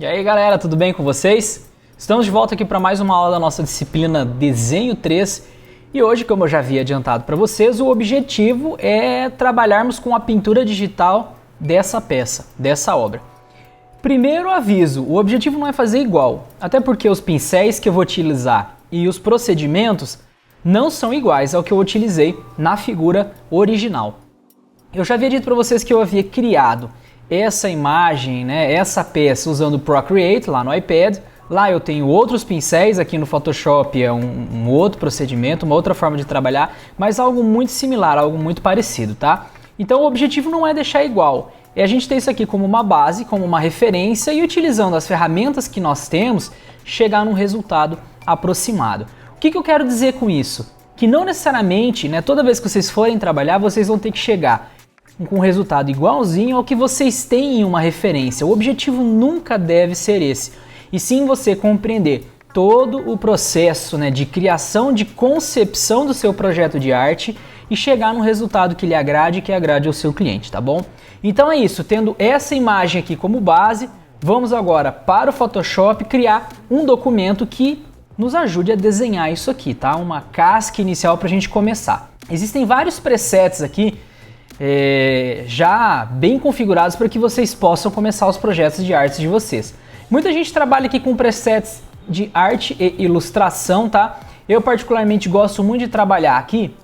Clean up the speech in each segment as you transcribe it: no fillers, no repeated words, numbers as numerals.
E aí galera, tudo bem com vocês? Estamos de volta aqui para mais uma aula da nossa disciplina Desenho 3 e hoje, como eu já havia adiantado para vocês, o objetivo é trabalharmos com a pintura digital dessa peça, dessa obra. Primeiro aviso, o objetivo não é fazer igual, até porque os pincéis que eu vou utilizar e os procedimentos não são iguais ao que eu utilizei na figura original. Eu já havia dito para vocês que eu havia criado essa imagem, né, essa peça usando o Procreate lá no iPad. Lá eu tenho outros pincéis, aqui no Photoshop é um outro procedimento, uma outra forma de trabalhar, mas algo muito similar, algo muito parecido, tá? Então o objetivo não é deixar igual, é a gente ter isso aqui como uma base, como uma referência e utilizando as ferramentas que nós temos, chegar num resultado aproximado. O que eu quero dizer com isso? Que não necessariamente, né, toda vez que vocês forem trabalhar, vocês vão ter que chegar com um resultado igualzinho ao que vocês têm em uma referência. O objetivo nunca deve ser esse, e sim você compreender todo o processo, né, de criação, de concepção do seu projeto de arte e chegar num resultado que lhe agrade e que agrade ao seu cliente, tá bom? Então é isso, tendo essa imagem aqui como base, vamos agora para o Photoshop criar um documento que nos ajude a desenhar isso aqui, tá? Uma casca inicial para a gente começar. Existem vários presets aqui já bem configurados para que vocês possam começar os projetos de arte de vocês. Muita gente trabalha aqui com presets de arte e ilustração, tá? Eu particularmente gosto muito de trabalhar aqui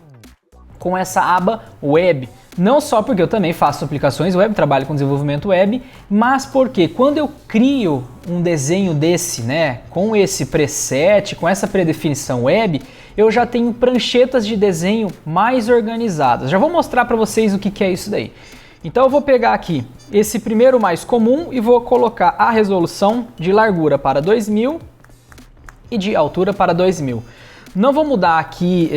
com essa aba web. Não só porque eu também faço aplicações web, trabalho com desenvolvimento web, mas porque quando eu crio um desenho desse, né, com esse preset, com essa predefinição web, eu já tenho pranchetas de desenho mais organizadas. Já vou mostrar para vocês o que é isso daí. Então eu vou pegar aqui esse primeiro mais comum e vou colocar a resolução de largura para 2000 e de altura para 2000. Não vou mudar aqui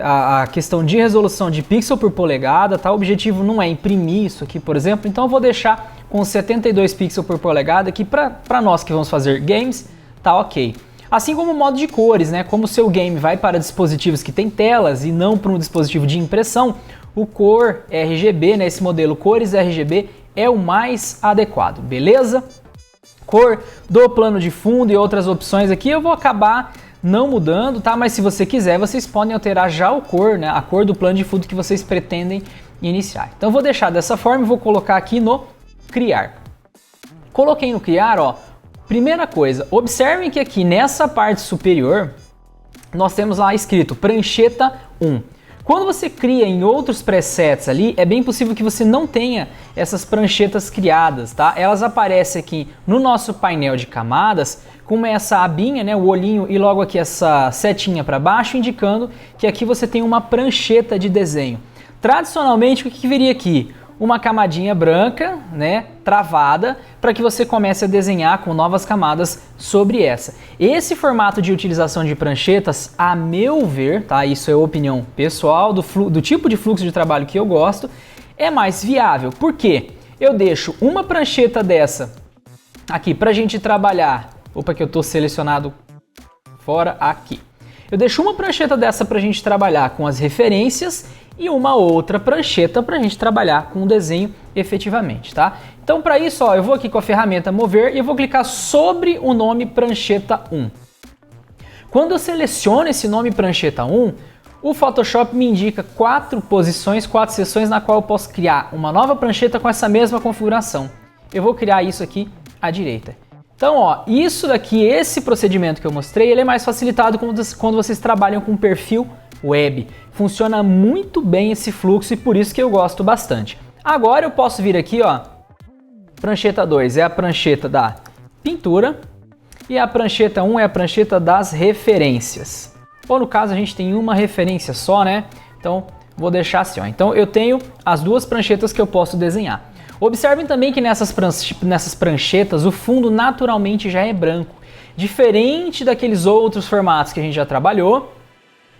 a questão de resolução de pixel por polegada, tá? O objetivo não é imprimir isso aqui, por exemplo, então eu vou deixar com 72 pixels por polegada aqui para nós que vamos fazer games, tá ok. Assim como o modo de cores, né? Como o seu game vai para dispositivos que tem telas e não para um dispositivo de impressão, o cor RGB, né? Esse modelo cores RGB é o mais adequado, beleza? Cor do plano de fundo e outras opções aqui eu vou acabar não mudando, tá? Mas se você quiser, vocês podem alterar já o cor, né? A cor do plano de fundo que vocês pretendem iniciar. Então eu vou deixar dessa forma e vou colocar aqui no criar. Coloquei no criar, ó. Primeira coisa, observem que aqui nessa parte superior nós temos lá escrito prancheta 1. Quando você cria em outros presets ali, é bem possível que você não tenha essas pranchetas criadas, tá? Elas aparecem aqui no nosso painel de camadas com essa abinha, né, o olhinho e logo aqui essa setinha para baixo, indicando que aqui você tem uma prancheta de desenho. Tradicionalmente, o que viria aqui? Uma camadinha branca, né, travada, para que você comece a desenhar com novas camadas sobre essa. Esse formato de utilização de pranchetas, a meu ver, tá, isso é opinião pessoal, do tipo de fluxo de trabalho que eu gosto, é mais viável. Por quê? Eu deixo uma prancheta dessa aqui para a gente trabalhar. Opa, que eu estou selecionado fora aqui. Eu deixo uma prancheta dessa para a gente trabalhar com as referências e uma outra prancheta para a gente trabalhar com o desenho efetivamente, tá? Então para isso, ó, eu vou aqui com a ferramenta mover e eu vou clicar sobre o nome prancheta 1. Quando eu seleciono esse nome prancheta 1, o Photoshop me indica 4 posições, 4 seções na qual eu posso criar uma nova prancheta com essa mesma configuração. Eu vou criar isso aqui à direita. Então, ó, isso daqui, esse procedimento que eu mostrei, ele é mais facilitado quando vocês trabalham com perfil web. Funciona muito bem esse fluxo e por isso que eu gosto bastante. Agora eu posso vir aqui, ó, prancheta 2 é a prancheta da pintura e a prancheta 1 é a prancheta das referências. Ou no caso a gente tem uma referência só, né? Então vou deixar assim, ó. Então eu tenho as duas pranchetas que eu posso desenhar. Observem também que nessas pranchetas o fundo naturalmente já é branco, diferente daqueles outros formatos que a gente já trabalhou,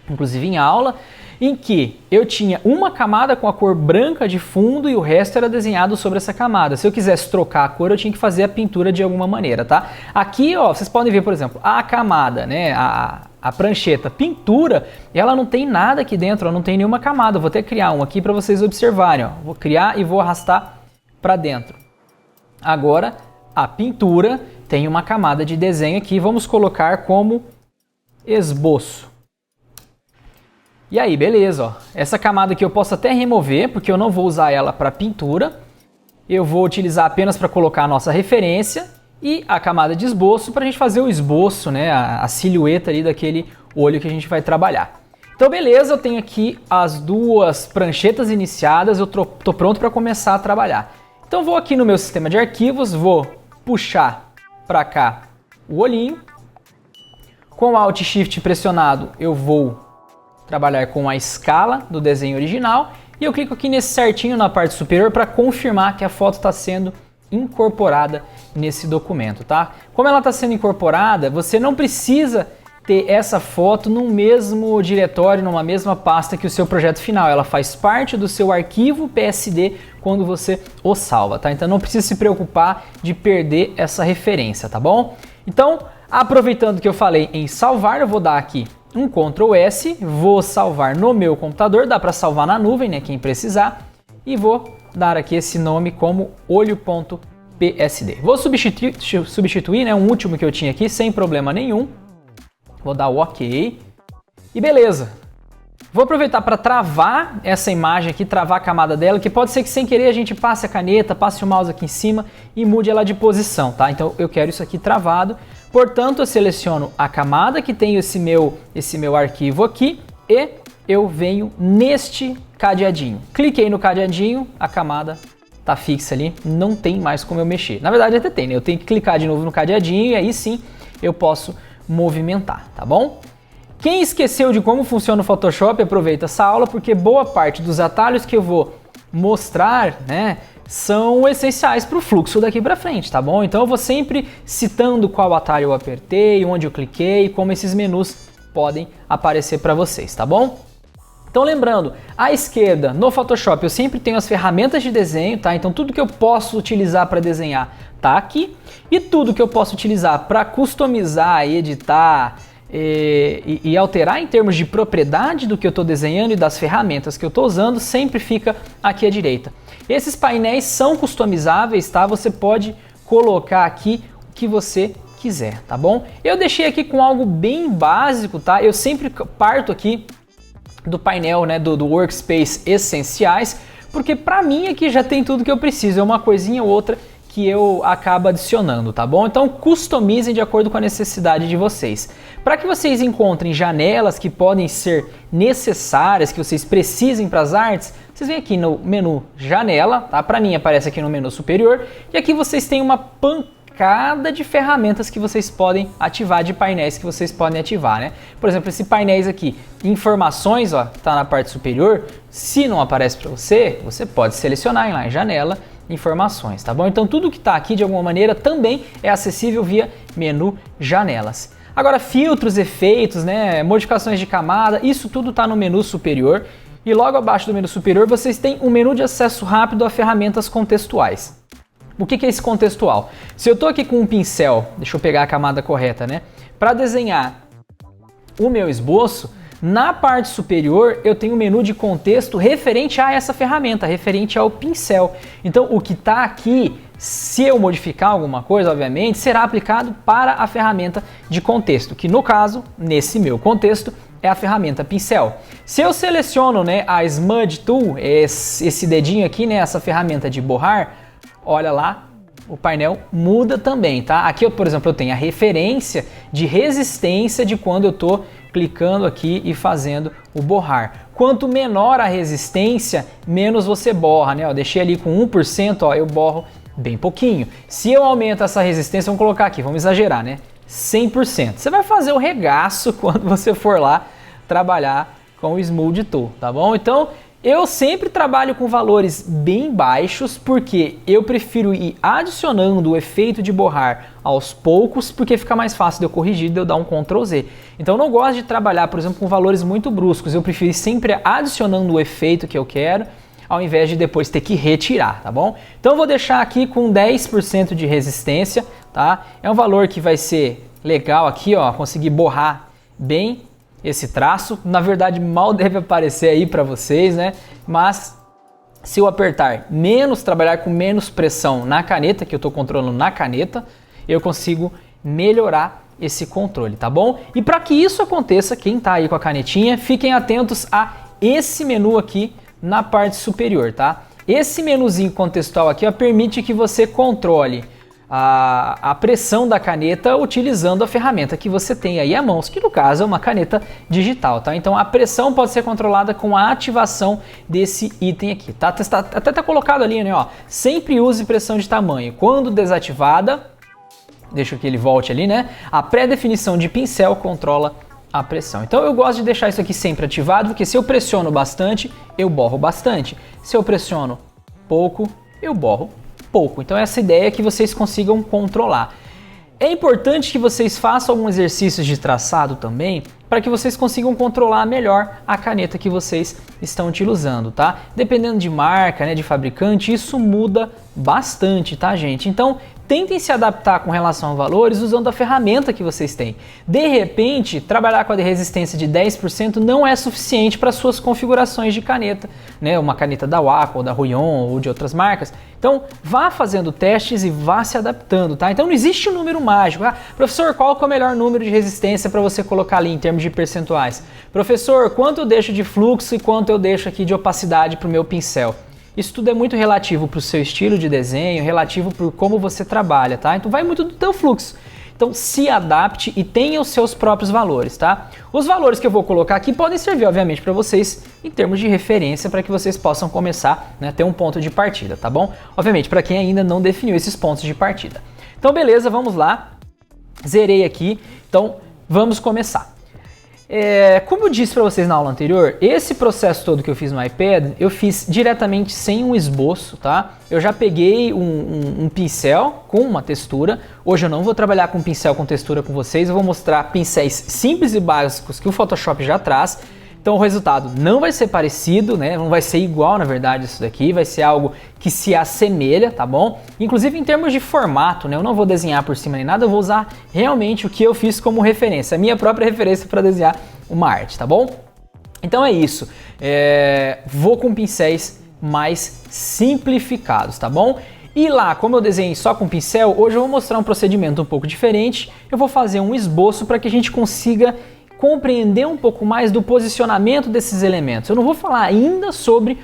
inclusive em aula, em que eu tinha uma camada com a cor branca de fundo e o resto era desenhado sobre essa camada. Se eu quisesse trocar a cor, eu tinha que fazer a pintura de alguma maneira, tá? Aqui, ó, vocês podem ver, por exemplo, a camada, né, a prancheta pintura, ela não tem nada aqui dentro, ela não tem nenhuma camada. Eu vou até criar um aqui para vocês observarem, ó. Vou criar e vou arrastar para dentro. Agora, a pintura, tem uma camada de desenho aqui, vamos colocar como esboço. E aí, beleza, ó. Essa camada aqui eu posso até remover, porque eu não vou usar ela para pintura. Eu vou utilizar apenas para colocar a nossa referência e a camada de esboço para a gente fazer o esboço, né, a silhueta ali daquele olho que a gente vai trabalhar. Então beleza, eu tenho aqui as duas pranchetas iniciadas, eu tô pronto para começar a trabalhar. Então vou aqui no meu sistema de arquivos, vou puxar para cá o olhinho. Com o Alt Shift pressionado eu vou trabalhar com a escala do desenho original. E eu clico aqui nesse certinho na parte superior para confirmar que a foto está sendo incorporada nesse documento, tá? Como ela está sendo incorporada, você não precisa ter essa foto no mesmo diretório, numa mesma pasta que o seu projeto final. Ela faz parte do seu arquivo PSD quando você o salva, tá? Então não precisa se preocupar de perder essa referência, tá bom? Então, aproveitando que eu falei em salvar, eu vou dar aqui um Ctrl S, vou salvar no meu computador, dá para salvar na nuvem, né, quem precisar, e vou dar aqui esse nome como olho.psd. Vou substituir, né, um último que eu tinha aqui, sem problema nenhum. Vou dar o OK e beleza. Vou aproveitar para travar essa imagem aqui, travar a camada dela, que pode ser que sem querer a gente passe a caneta, passe o mouse aqui em cima e mude ela de posição, tá? Então eu quero isso aqui travado. Portanto, eu seleciono a camada que tem esse meu arquivo aqui e eu venho neste cadeadinho. Cliquei no cadeadinho, a camada tá fixa ali, não tem mais como eu mexer. Na verdade até tem, né? Eu tenho que clicar de novo no cadeadinho e aí sim eu posso movimentar, tá bom? Quem esqueceu de como funciona o Photoshop, aproveita essa aula, porque boa parte dos atalhos que eu vou mostrar, né, são essenciais para o fluxo daqui para frente, tá bom? Então eu vou sempre citando qual atalho eu apertei, onde eu cliquei, como esses menus podem aparecer para vocês, tá bom? Então lembrando, à esquerda no Photoshop eu sempre tenho as ferramentas de desenho, tá? Então tudo que eu posso utilizar para desenhar tá aqui e tudo que eu posso utilizar para customizar, editar e alterar em termos de propriedade do que eu estou desenhando e das ferramentas que eu estou usando sempre fica aqui à direita. Esses painéis são customizáveis, tá? Você pode colocar aqui o que você quiser, tá bom? Eu deixei aqui com algo bem básico, tá? Eu sempre parto aqui do painel, né, do Workspace Essenciais, porque para mim aqui já tem tudo que eu preciso, é uma coisinha ou outra que eu acabo adicionando, tá bom? Então customizem de acordo com a necessidade de vocês. Para que vocês encontrem janelas que podem ser necessárias, que vocês precisem para as artes, vocês vêm aqui no menu Janela, tá? Para mim aparece aqui no menu superior, e aqui vocês têm uma pancada de ferramentas que vocês podem ativar, de painéis que vocês podem ativar, né? Por exemplo, esse painéis aqui, informações, ó, tá na parte superior. Se não aparece para você, você pode selecionar lá em Janela, informações, tá bom? Então tudo que está aqui de alguma maneira também é acessível via menu Janelas. Agora filtros, efeitos, né, modificações de camada, isso tudo está no menu superior e logo abaixo do menu superior vocês têm um menu de acesso rápido a ferramentas contextuais. O que é esse contextual? Se eu estou aqui com um pincel, deixa eu pegar a camada correta, né, para desenhar o meu esboço, na parte superior eu tenho um menu de contexto referente a essa ferramenta, referente ao pincel. Então o que está aqui, se eu modificar alguma coisa, obviamente, será aplicado para a ferramenta de contexto, que no caso, nesse meu contexto, é a ferramenta pincel. Se eu seleciono, né, a Smudge Tool, esse dedinho aqui, né, essa ferramenta de borrar, olha lá, o painel muda também, tá? Aqui, por exemplo, eu tenho a referência de resistência de quando eu estou clicando aqui e fazendo o borrar. Quanto menor a resistência, menos você borra, né? Eu deixei ali com 1%, ó, eu borro bem pouquinho. Se eu aumento essa resistência, vamos colocar aqui, vamos exagerar, né? 100%. Você vai fazer o regaço quando você for lá trabalhar com o Smooth Tool, tá bom? Então, eu sempre trabalho com valores bem baixos porque eu prefiro ir adicionando o efeito de borrar aos poucos porque fica mais fácil de eu corrigir, de eu dar um Ctrl Z. Então eu não gosto de trabalhar, por exemplo, com valores muito bruscos. Eu prefiro ir sempre adicionando o efeito que eu quero ao invés de depois ter que retirar, tá bom? Então eu vou deixar aqui com 10% de resistência, tá? É um valor que vai ser legal aqui, ó, conseguir borrar bem esse traço. Na verdade mal deve aparecer aí para vocês, né? Mas se eu apertar menos, trabalhar com menos pressão na caneta, que eu estou controlando na caneta, eu consigo melhorar esse controle, tá bom? E para que isso aconteça, quem tá aí com a canetinha, fiquem atentos a esse menu aqui na parte superior, tá? Esse menuzinho contextual aqui, ó, permite que você controle a pressão da caneta utilizando a ferramenta que você tem aí à mão, que no caso é uma caneta digital, tá? Então a pressão pode ser controlada com a ativação desse item aqui, tá? Até tá colocado ali, né, ó, sempre use pressão de tamanho. Quando desativada, deixa que ele volte ali, né? A pré-definição de pincel controla a pressão. Então eu gosto de deixar isso aqui sempre ativado, porque se eu pressiono bastante, eu borro bastante. Se eu pressiono pouco, eu borro pouco. Então essa ideia é que vocês consigam controlar. É importante que vocês façam alguns exercícios de traçado também, para que vocês consigam controlar melhor a caneta que vocês estão utilizando, tá? Dependendo de marca, né, de fabricante, isso muda bastante, tá, gente? Então, tentem se adaptar com relação a valores usando a ferramenta que vocês têm. De repente, trabalhar com a resistência de 10% não é suficiente para suas configurações de caneta, né? Uma caneta da Wacom, da Ruion ou de outras marcas. Então, vá fazendo testes e vá se adaptando, tá? Então, não existe um número mágico. Ah, professor, qual que é o melhor número de resistência para você colocar ali em termos de percentuais? Professor, quanto eu deixo de fluxo e quanto eu deixo aqui de opacidade para o meu pincel? Isso tudo é muito relativo para o seu estilo de desenho, relativo por como você trabalha, tá? Então vai muito do teu fluxo. Então se adapte e tenha os seus próprios valores, tá? Os valores que eu vou colocar aqui podem servir, obviamente, para vocês em termos de referência para que vocês possam começar, né, ter um ponto de partida, tá bom? Obviamente, para quem ainda não definiu esses pontos de partida. Então beleza, vamos lá. Zerei aqui, então vamos começar. Como eu disse para vocês na aula anterior, esse processo todo que eu fiz no iPad, eu fiz diretamente sem um esboço, tá? Eu já peguei um pincel com uma textura. Hoje eu não vou trabalhar com pincel com textura com vocês, eu vou mostrar pincéis simples e básicos que o Photoshop já traz. Então o resultado não vai ser parecido, né? Não vai ser igual, na verdade, isso daqui. Vai ser algo que se assemelha, tá bom? Inclusive em termos de formato, né? Eu não vou desenhar por cima nem nada, eu vou usar realmente o que eu fiz como referência, a minha própria referência para desenhar uma arte, tá bom? Então é isso. Vou com pincéis mais simplificados, tá bom? E lá, como eu desenhei só com pincel, hoje eu vou mostrar um procedimento um pouco diferente. Eu vou fazer um esboço para que a gente consiga compreender um pouco mais do posicionamento desses elementos. Eu não vou falar ainda sobre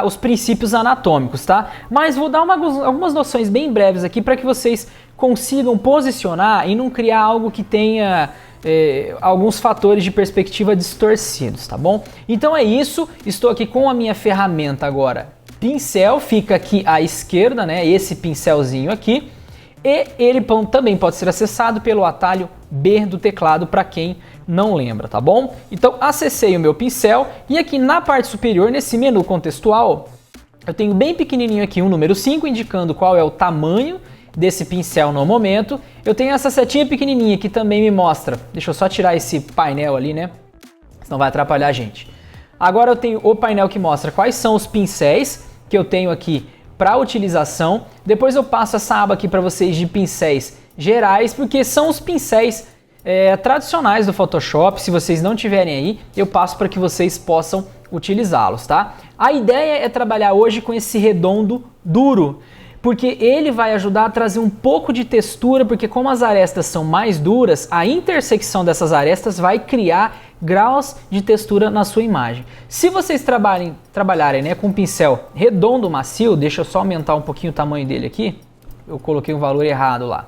os princípios anatômicos, tá? Mas vou dar algumas noções bem breves aqui para que vocês consigam posicionar e não criar algo que tenha alguns fatores de perspectiva distorcidos, tá bom? Então é isso, estou aqui com a minha ferramenta agora. Pincel fica aqui à esquerda, né? Esse pincelzinho aqui. E ele também pode ser acessado pelo atalho B do teclado para quem não lembra, tá bom? Então acessei o meu pincel e aqui na parte superior, nesse menu contextual, eu tenho bem pequenininho aqui um número 5 indicando qual é o tamanho desse pincel no momento. Eu tenho essa setinha pequenininha que também me mostra, deixa eu só tirar esse painel ali, né? Senão vai atrapalhar a gente. Agora eu tenho o painel que mostra quais são os pincéis que eu tenho aqui para utilização. Depois eu passo essa aba aqui para vocês de pincéis gerais, porque são os pincéis tradicionais do Photoshop. Se vocês não tiverem aí, eu passo para que vocês possam utilizá-los, tá? A ideia é trabalhar hoje com esse redondo duro, porque ele vai ajudar a trazer um pouco de textura, porque como as arestas são mais duras, a intersecção dessas arestas vai criar graus de textura na sua imagem. Se vocês trabalharem, né, com um pincel redondo macio, deixa eu só aumentar um pouquinho o tamanho dele aqui, eu coloquei um valor errado lá.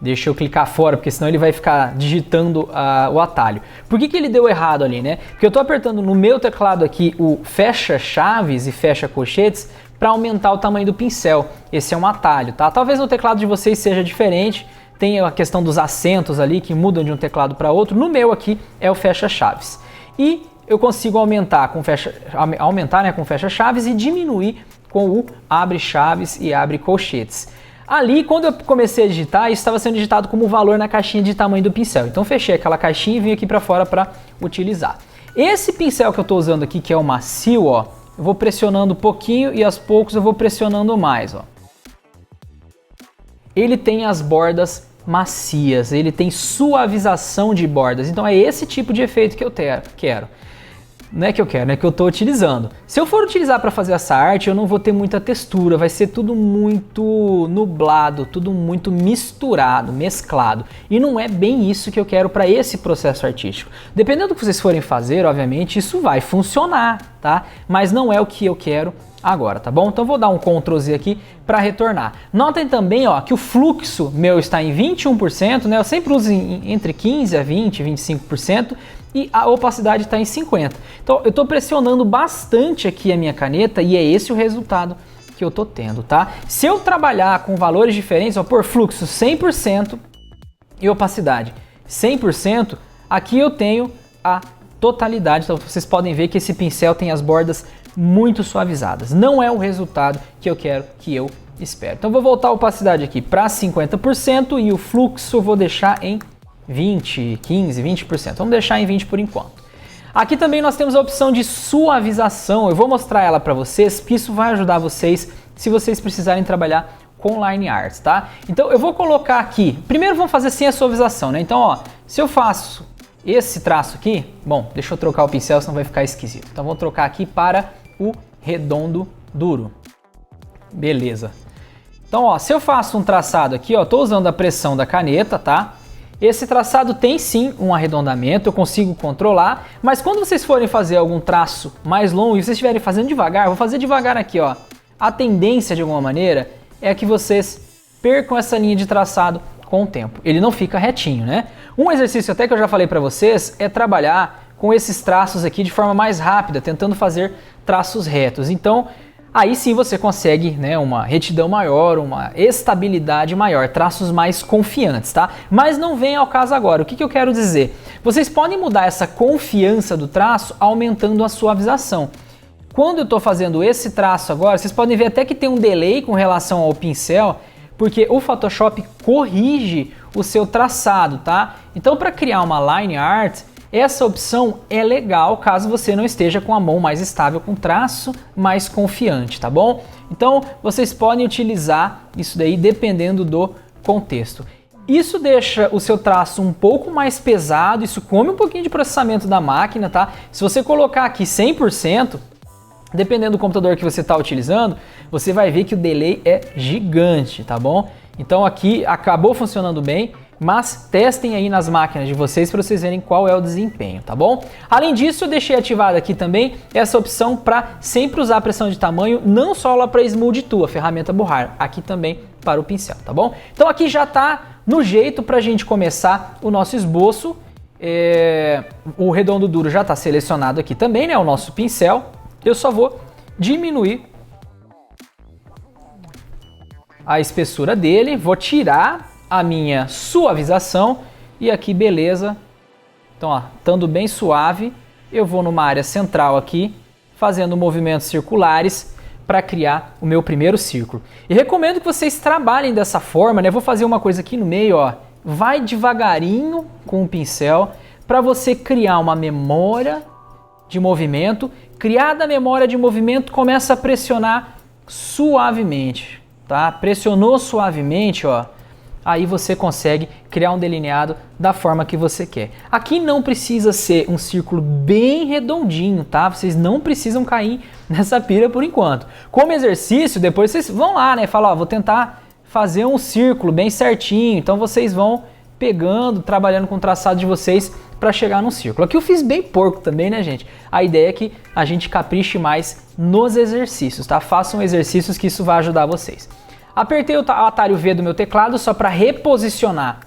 Deixa eu clicar fora, porque senão ele vai ficar digitando o atalho. Por que ele deu errado ali, né? Porque eu estou apertando no meu teclado aqui o fecha chaves e fecha colchetes para aumentar o tamanho do pincel. Esse é um atalho, tá? Talvez no teclado de vocês seja diferente, tem a questão dos acentos ali que mudam de um teclado para outro. No meu aqui é o fecha chaves. E eu consigo aumentar com fecha chaves e diminuir com o abre chaves e abre colchetes. Ali, quando eu comecei a digitar, isso estava sendo digitado como valor na caixinha de tamanho do pincel. Então fechei aquela caixinha e vim aqui para fora para utilizar. Esse pincel que eu estou usando aqui, que é o macio, ó, eu vou pressionando um pouquinho e aos poucos eu vou pressionando mais, ó. Ele tem as bordas macias, ele tem suavização de bordas. Então é esse tipo de efeito que eu quero. não é que eu quero, é que eu estou utilizando. Se eu for utilizar para fazer essa arte, eu não vou ter muita textura, vai ser tudo muito nublado, tudo muito misturado, mesclado. E não é bem isso que eu quero para esse processo artístico. Dependendo do que vocês forem fazer, obviamente, isso vai funcionar, tá? Mas não é o que eu quero agora, tá bom? Então vou dar um Ctrl Z aqui para retornar. Notem também, ó, que o fluxo meu está em 21%, né? Eu sempre uso entre 15 a 20, 25%. E a opacidade está em 50%. Então eu estou pressionando bastante aqui a minha caneta e é esse o resultado que eu estou tendo, tá? Se eu trabalhar com valores diferentes, ó, por fluxo 100% e opacidade 100%, aqui eu tenho a totalidade. Então vocês podem ver que esse pincel tem as bordas muito suavizadas. Não é o resultado que eu quero, que eu espero. Então vou voltar a opacidade aqui para 50% e o fluxo eu vou deixar em 20, 15, 20%. Vamos deixar em 20 por enquanto. Aqui também nós temos a opção de suavização. Eu vou mostrar ela para vocês, porque isso vai ajudar vocês se vocês precisarem trabalhar com line arts, tá? Então eu vou colocar aqui, primeiro vamos fazer sem a suavização, né? Então, ó, se eu faço esse traço aqui, bom, deixa eu trocar o pincel, senão vai ficar esquisito. Então vou trocar aqui para o redondo duro. Beleza. Então, ó, se eu faço um traçado aqui, ó, tô usando a pressão da caneta, tá? Esse traçado tem sim um arredondamento, eu consigo controlar, mas quando vocês forem fazer algum traço mais longo e vocês estiverem fazendo devagar, vou fazer devagar aqui, ó. A tendência de alguma maneira é que vocês percam essa linha de traçado com o tempo. Ele não fica retinho, né? Um exercício até que eu já falei para vocês é trabalhar com esses traços aqui de forma mais rápida, tentando fazer traços retos. Então, aí sim você consegue, né, uma retidão maior, uma estabilidade maior, traços mais confiantes, tá? Mas não vem ao caso agora. O que eu quero dizer? Vocês podem mudar essa confiança do traço aumentando a suavização. Quando eu estou fazendo esse traço agora, vocês podem ver até que tem um delay com relação ao pincel, porque o Photoshop corrige o seu traçado, tá? Então, para criar uma line art, essa opção é legal caso você não esteja com a mão mais estável, com traço mais confiante, tá bom? Então vocês podem utilizar isso daí dependendo do contexto. Isso deixa o seu traço um pouco mais pesado, isso come um pouquinho de processamento da máquina, tá? Se você colocar aqui 100%, dependendo do computador que você está utilizando, você vai ver que o delay é gigante, tá bom? Então aqui acabou funcionando bem, mas testem aí nas máquinas de vocês para vocês verem qual é o desempenho, tá bom? Além disso, eu deixei ativada aqui também essa opção para sempre usar a pressão de tamanho, não só lá para Smooth Tool, a ferramenta borrar, aqui também para o pincel, tá bom? Então aqui já está no jeito para a gente começar o nosso esboço. O redondo duro já está selecionado aqui também, né? O nosso pincel. Eu só vou diminuir a espessura dele, vou tirar a minha suavização e aqui beleza. Então, ó, estando bem suave, eu vou numa área central aqui, fazendo movimentos circulares para criar o meu primeiro círculo. E recomendo que vocês trabalhem dessa forma, né? Eu vou fazer uma coisa aqui no meio, ó. Vai devagarinho com o pincel para você criar uma memória de movimento. Criada a memória de movimento, começa a pressionar suavemente, tá? Pressionou suavemente, ó. Aí você consegue criar um delineado da forma que você quer. Aqui não precisa ser um círculo bem redondinho, tá? Vocês não precisam cair nessa pira por enquanto. Como exercício, depois vocês vão lá, né? Falar, ó, vou tentar fazer um círculo bem certinho. Então vocês vão pegando, trabalhando com o traçado de vocês para chegar num círculo. Aqui eu fiz bem porco também, né, gente? A ideia é que a gente capriche mais nos exercícios, tá? Façam exercícios que isso vai ajudar vocês. Apertei o atalho V do meu teclado só para reposicionar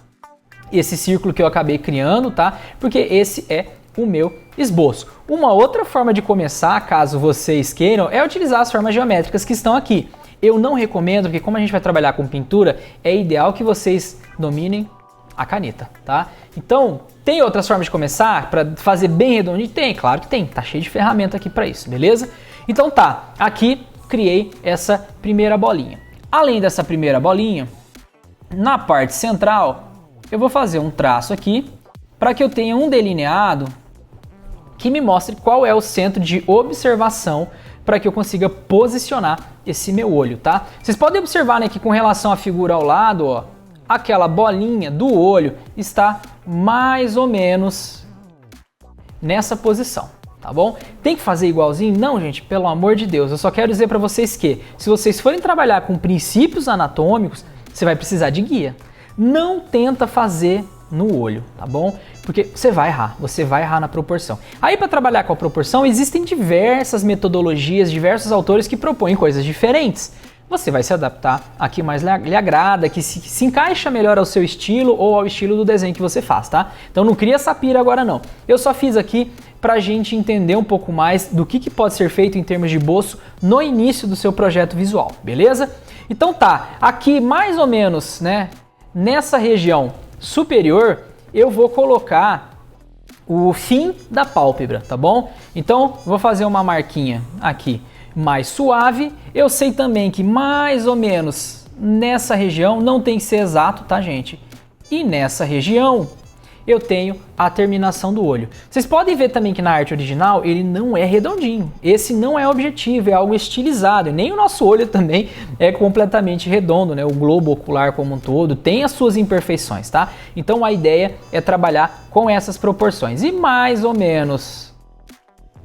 esse círculo que eu acabei criando, tá? Porque esse é o meu esboço. Uma outra forma de começar, caso vocês queiram, é utilizar as formas geométricas que estão aqui. Eu não recomendo, porque como a gente vai trabalhar com pintura, é ideal que vocês dominem a caneta, tá? Então, tem outras formas de começar para fazer bem redondinho? Tem, claro que tem. Tá cheio de ferramenta aqui para isso, beleza? Então tá, aqui criei essa primeira bolinha. Além dessa primeira bolinha, na parte central, eu vou fazer um traço aqui para que eu tenha um delineado que me mostre qual é o centro de observação para que eu consiga posicionar esse meu olho, tá? Vocês podem observar, né, que com relação à figura ao lado, ó, aquela bolinha do olho está mais ou menos nessa posição. tá bom? Tem que fazer igualzinho? Não, gente, pelo amor de Deus. Eu só quero dizer para vocês que, se vocês forem trabalhar com princípios anatômicos, você vai precisar de guia. Não tenta fazer no olho, tá bom? Porque você vai errar na proporção. Aí, para trabalhar com a proporção, existem diversas metodologias, diversos autores que propõem coisas diferentes. Você vai se adaptar a que mais lhe agrada, que se encaixa melhor ao seu estilo ou ao estilo do desenho que você faz, tá? Então não cria essa pira agora não. Eu só fiz aqui pra gente entender um pouco mais do que pode ser feito em termos de boço no início do seu projeto visual, beleza? Então tá, aqui mais ou menos, né, nessa região superior, eu vou colocar o fim da pálpebra, tá bom? Então vou fazer uma marquinha aqui mais suave. Eu sei também que mais ou menos nessa região, não tem que ser exato, tá, gente? E nessa região eu tenho a terminação do olho. Vocês podem ver também que na arte original ele não é redondinho. Esse não é o objetivo, é algo estilizado. E nem o nosso olho também é completamente redondo, né? O globo ocular como um todo tem as suas imperfeições, tá? Então a ideia é trabalhar com essas proporções. E mais ou menos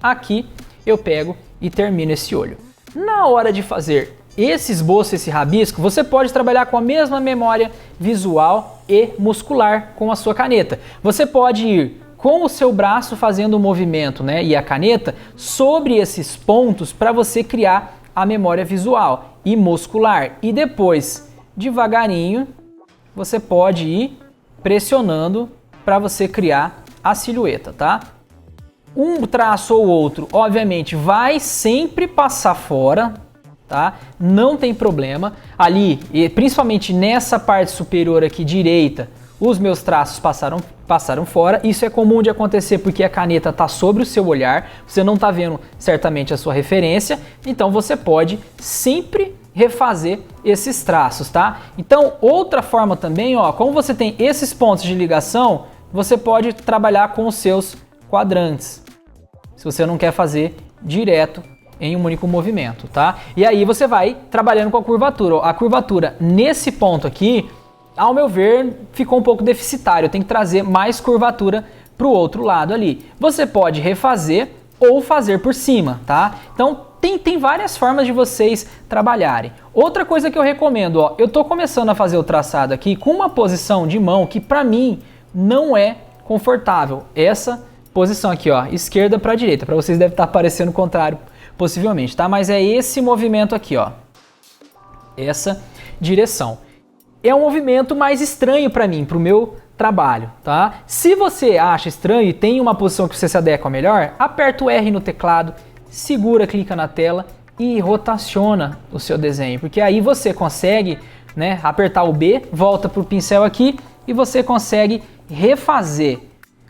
aqui eu pego e termino esse olho. Na hora de fazer esse esboço, esse rabisco, você pode trabalhar com a mesma memória visual e muscular com a sua caneta. Você pode ir com o seu braço fazendo o movimento, né, e a caneta sobre esses pontos para você criar a memória visual e muscular. E depois, devagarinho, você pode ir pressionando para você criar a silhueta, tá? Um traço ou outro, obviamente, vai sempre passar fora, tá? Não tem problema. Ali, e principalmente nessa parte superior aqui direita, os meus traços passaram fora. Isso é comum de acontecer porque a caneta está sobre o seu olhar, você não está vendo certamente a sua referência, então você pode sempre refazer esses traços, tá? Então, outra forma também, ó, como você tem esses pontos de ligação, você pode trabalhar com os seus quadrantes, se você não quer fazer direto em um único movimento, tá? E aí você vai trabalhando com a curvatura. A curvatura nesse ponto aqui, ao meu ver, ficou um pouco deficitário. Tem que trazer mais curvatura para o outro lado ali. Você pode refazer ou fazer por cima, tá? Então tem várias formas de vocês trabalharem. Outra coisa que eu recomendo, ó, eu tô começando a fazer o traçado aqui com uma posição de mão que para mim não é confortável. Essa posição aqui, ó, esquerda para direita. Para vocês deve estar parecendo o contrário, possivelmente, tá? Mas é esse movimento aqui, ó. Essa direção. É um movimento mais estranho para mim, para o meu trabalho, tá? Se você acha estranho e tem uma posição que você se adequa melhor, aperta o R no teclado, segura, clica na tela e rotaciona o seu desenho, porque aí você consegue, né, apertar o B, volta para o pincel aqui e você consegue refazer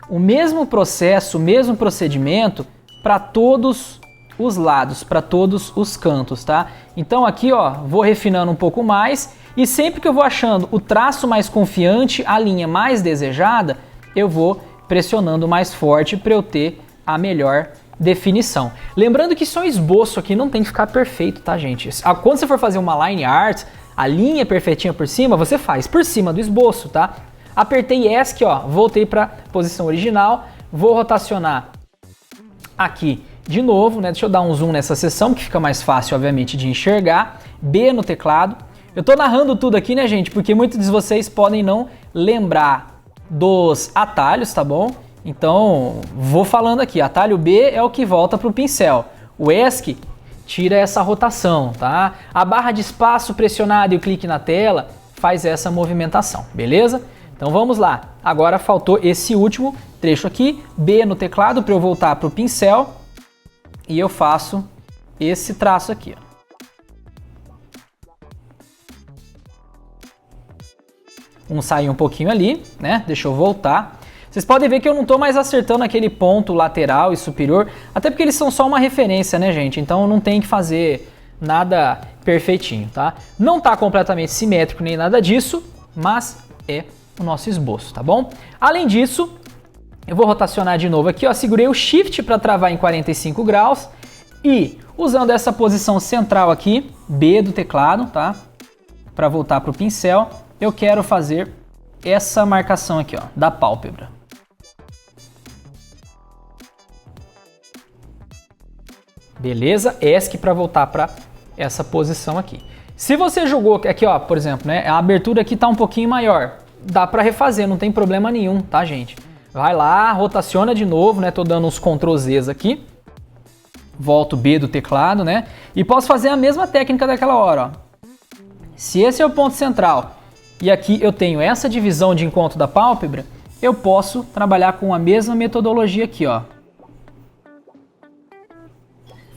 o mesmo processo, o mesmo procedimento para todos os lados, para todos os cantos, tá? Então aqui, ó, vou refinando um pouco mais e sempre que eu vou achando o traço mais confiante, a linha mais desejada, eu vou pressionando mais forte para eu ter a melhor definição. Lembrando que só esboço aqui não tem que ficar perfeito, tá, gente? Quando você for fazer uma line art, a linha perfeitinha por cima, você faz por cima do esboço, tá? Apertei ESC, ó, voltei para posição original, vou rotacionar aqui de novo, né? Deixa eu dar um zoom nessa seção que fica mais fácil, obviamente, de enxergar. B no teclado. Eu tô narrando tudo aqui, né, gente? Porque muitos de vocês podem não lembrar dos atalhos, tá bom? Então, vou falando aqui. Atalho B é o que volta pro pincel. O ESC tira essa rotação, tá? A barra de espaço pressionada e o clique na tela faz essa movimentação, beleza? Então vamos lá. Agora faltou esse último trecho aqui. B no teclado para eu voltar pro pincel. E eu faço esse traço aqui, ó. Saiu um pouquinho ali, né? Deixa eu voltar. Vocês podem ver que eu não estou mais acertando aquele ponto lateral e superior, até porque eles são só uma referência, né, gente? Então não tem que fazer nada perfeitinho, tá? Não está completamente simétrico nem nada disso, mas é o nosso esboço, tá bom? Além disso, eu vou rotacionar de novo aqui, ó, segurei o Shift para travar em 45 graus e usando essa posição central aqui, B do teclado, tá? Para voltar para o pincel, eu quero fazer essa marcação aqui, ó, da pálpebra. Beleza? ESC para voltar para essa posição aqui. Se você jogou aqui, ó, por exemplo, né, a abertura aqui tá um pouquinho maior, dá para refazer, não tem problema nenhum, tá, gente? Vai lá, rotaciona de novo, né? Tô dando uns Ctrl Zs aqui. Volto B do teclado, né? E posso fazer a mesma técnica daquela hora, ó. Se esse é o ponto central e aqui eu tenho essa divisão de encontro da pálpebra, eu posso trabalhar com a mesma metodologia aqui, ó.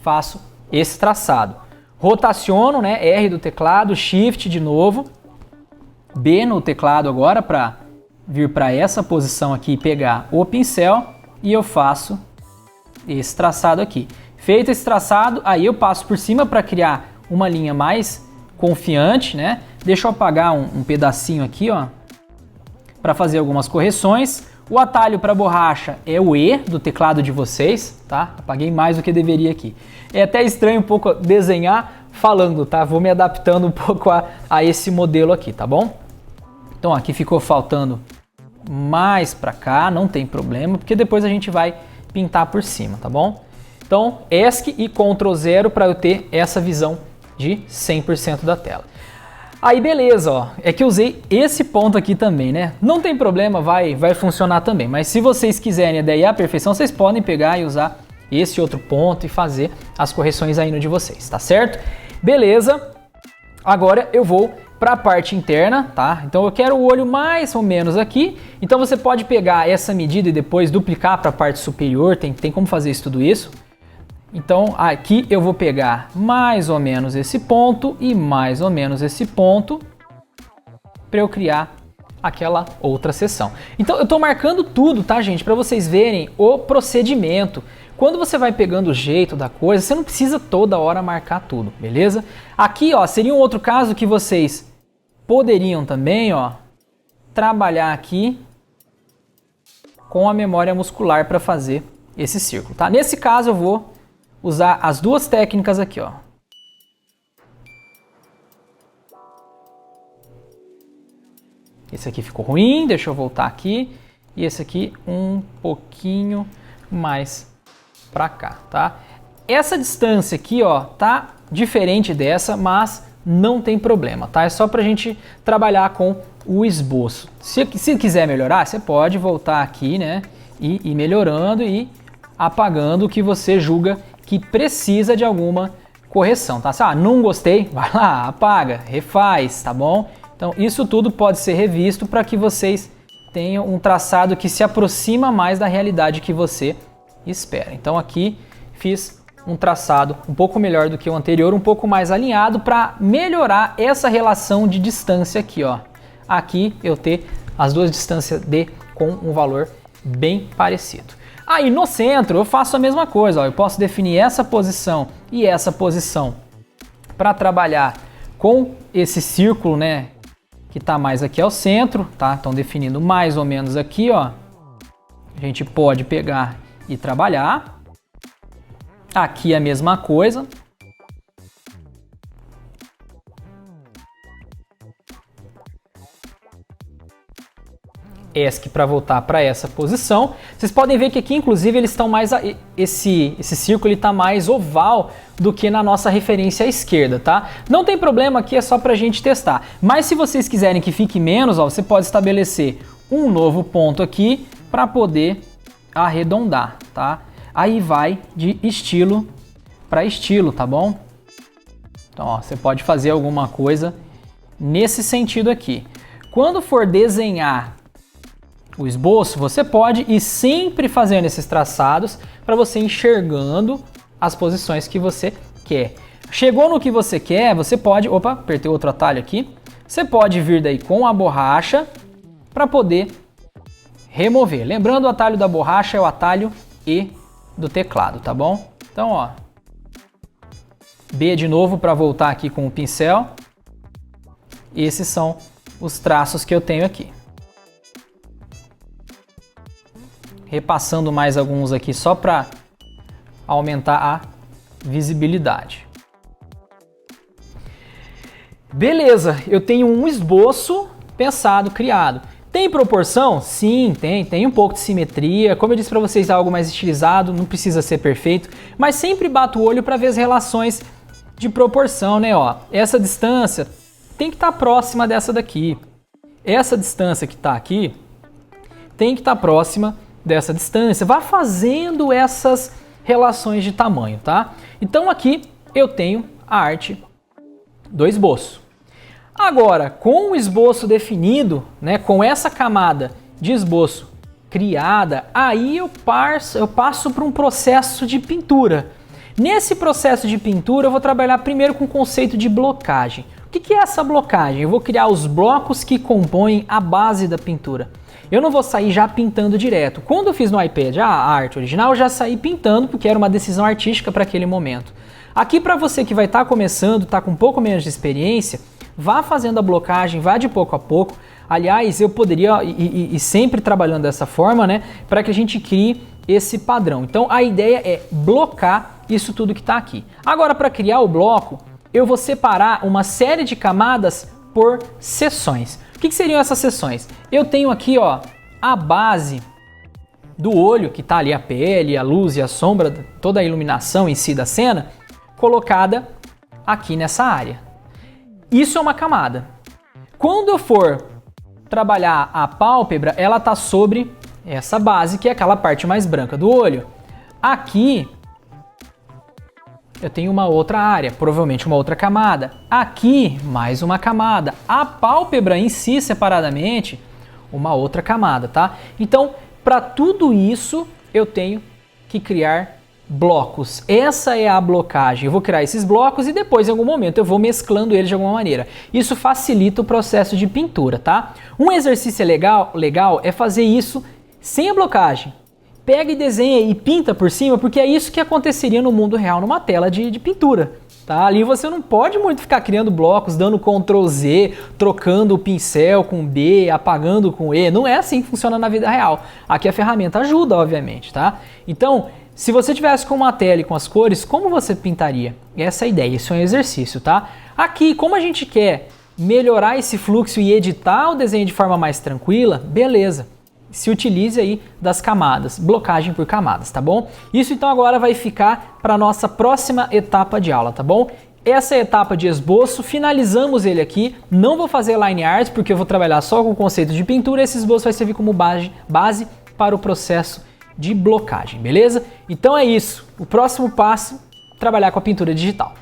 Faço esse traçado. Rotaciono, né? R do teclado, Shift de novo. B no teclado agora para vir para essa posição aqui e pegar o pincel. E eu faço esse traçado aqui. Feito esse traçado, aí eu passo por cima para criar uma linha mais confiante, né? Deixa eu apagar um pedacinho aqui, ó, para fazer algumas correções. O atalho para borracha é o E do teclado de vocês, tá? Apaguei mais do que deveria aqui. É até estranho um pouco desenhar falando, tá? Vou me adaptando um pouco a esse modelo aqui, tá bom? Então aqui ficou faltando mais para cá, não tem problema, porque depois a gente vai pintar por cima, tá bom? Então ESC e Ctrl 0 para eu ter essa visão de 100% da tela. Aí beleza, ó, é que eu usei esse ponto aqui também, né? Não tem problema, vai funcionar também, mas se vocês quiserem a ideia à perfeição, vocês podem pegar e usar esse outro ponto e fazer as correções aí no de vocês, tá certo? Beleza, agora eu vou para a parte interna, tá? Então eu quero o olho mais ou menos aqui, então você pode pegar essa medida e depois duplicar para a parte superior, tem como fazer isso tudo isso. Então aqui eu vou pegar mais ou menos esse ponto e mais ou menos esse ponto para eu criar aquela outra seção. Então eu estou marcando tudo, tá, gente? Para vocês verem o procedimento. Quando você vai pegando o jeito da coisa, você não precisa toda hora marcar tudo, beleza? Aqui, ó, seria um outro caso que vocês poderiam também, ó, trabalhar aqui com a memória muscular para fazer esse círculo, tá? Nesse caso eu vou usar as duas técnicas aqui, ó. Esse aqui ficou ruim, deixa eu voltar aqui. E esse aqui um pouquinho mais para cá, tá? Essa distância aqui, ó, tá diferente dessa, mas não tem problema, tá? É só pra gente trabalhar com o esboço. Se quiser melhorar, você pode voltar aqui, né? E ir melhorando e apagando o que você julga que precisa de alguma correção, tá? Se não gostei, vai lá, apaga, refaz, tá bom? Então isso tudo pode ser revisto para que vocês tenham um traçado que se aproxima mais da realidade que você espera. Então aqui fiz um traçado um pouco melhor do que o anterior, um pouco mais alinhado para melhorar essa relação de distância aqui, ó. Aqui eu ter as duas distâncias D com um valor bem parecido. Aí no centro eu faço a mesma coisa, ó. Eu posso definir essa posição e essa posição para trabalhar com esse círculo, né, que está mais aqui ao centro, tá? Então definindo mais ou menos aqui, ó. A gente pode pegar e trabalhar. Aqui a mesma coisa. ESC para voltar para essa posição. Vocês podem ver que aqui, inclusive, eles estão mais esse círculo está mais oval do que na nossa referência à esquerda, tá? Não tem problema, aqui é só para a gente testar. Mas se vocês quiserem que fique menos, ó, você pode estabelecer um novo ponto aqui para poder arredondar, tá? Aí vai de estilo para estilo, tá bom? Então, ó, você pode fazer alguma coisa nesse sentido aqui. Quando for desenhar o esboço, você pode ir sempre fazendo esses traçados para você enxergando as posições que você quer. Chegou no que você quer, você pode... Opa, apertei outro atalho aqui. Você pode vir daí com a borracha para poder remover. Lembrando, o atalho da borracha é o atalho E do teclado, tá bom? Então, ó, B de novo para voltar aqui com o pincel. Esses são os traços que eu tenho aqui. Repassando mais alguns aqui só para aumentar a visibilidade. Beleza, eu tenho um esboço pensado, criado. Tem proporção? Sim, tem um pouco de simetria. Como eu disse para vocês, é algo mais estilizado, não precisa ser perfeito, mas sempre bato o olho para ver as relações de proporção, né? Ó, essa distância tem que estar próxima dessa daqui. Essa distância que está aqui tem que estar próxima dessa distância. Vá fazendo essas relações de tamanho, tá? Então aqui eu tenho a arte do esboço. Agora, com o esboço definido, né, com essa camada de esboço criada, aí eu passo para um processo de pintura. Nesse processo de pintura eu vou trabalhar primeiro com o conceito de blocagem. O que é essa blocagem? Eu vou criar os blocos que compõem a base da pintura. Eu não vou sair já pintando direto. Quando eu fiz no iPad a arte original, eu já saí pintando porque era uma decisão artística para aquele momento. Aqui para você que vai estar começando, está com um pouco menos de experiência, vá fazendo a blocagem, vá de pouco a pouco. Aliás, eu poderia ir sempre trabalhando dessa forma, né, para que a gente crie esse padrão. Então a ideia é blocar isso tudo que está aqui. Agora, para criar o bloco, eu vou separar uma série de camadas por seções. O que seriam essas seções? Eu tenho aqui, ó, a base do olho, que está ali a pele, a luz e a sombra, toda a iluminação em si da cena, colocada aqui nessa área. Isso é uma camada. Quando eu for trabalhar a pálpebra, ela está sobre essa base, que é aquela parte mais branca do olho. Aqui eu tenho uma outra área, provavelmente uma outra camada. Aqui, mais uma camada. A pálpebra em si, separadamente, uma outra camada, tá? Então, para tudo isso, eu tenho que criar blocos. Essa é a blocagem. Eu vou criar esses blocos e depois, em algum momento, eu vou mesclando eles de alguma maneira. Isso facilita o processo de pintura, tá? Um exercício legal é fazer isso sem a blocagem. Pega e desenha e pinta por cima, porque é isso que aconteceria no mundo real, numa tela de pintura. Tá? Ali você não pode muito ficar criando blocos, dando Ctrl Z, trocando o pincel com B, apagando com E. Não é assim que funciona na vida real. Aqui a ferramenta ajuda, obviamente, tá? Então, se você tivesse com uma tela e com as cores, como você pintaria? Essa é a ideia, isso é um exercício, tá? Aqui, como a gente quer melhorar esse fluxo e editar o desenho de forma mais tranquila, beleza. Se utilize aí das camadas, blocagem por camadas, tá bom? Isso então agora vai ficar para a nossa próxima etapa de aula, tá bom? Essa é a etapa de esboço, finalizamos ele aqui, não vou fazer line art porque eu vou trabalhar só com o conceito de pintura, esse esboço vai servir como base para o processo de blocagem, beleza? Então é isso, o próximo passo, trabalhar com a pintura digital.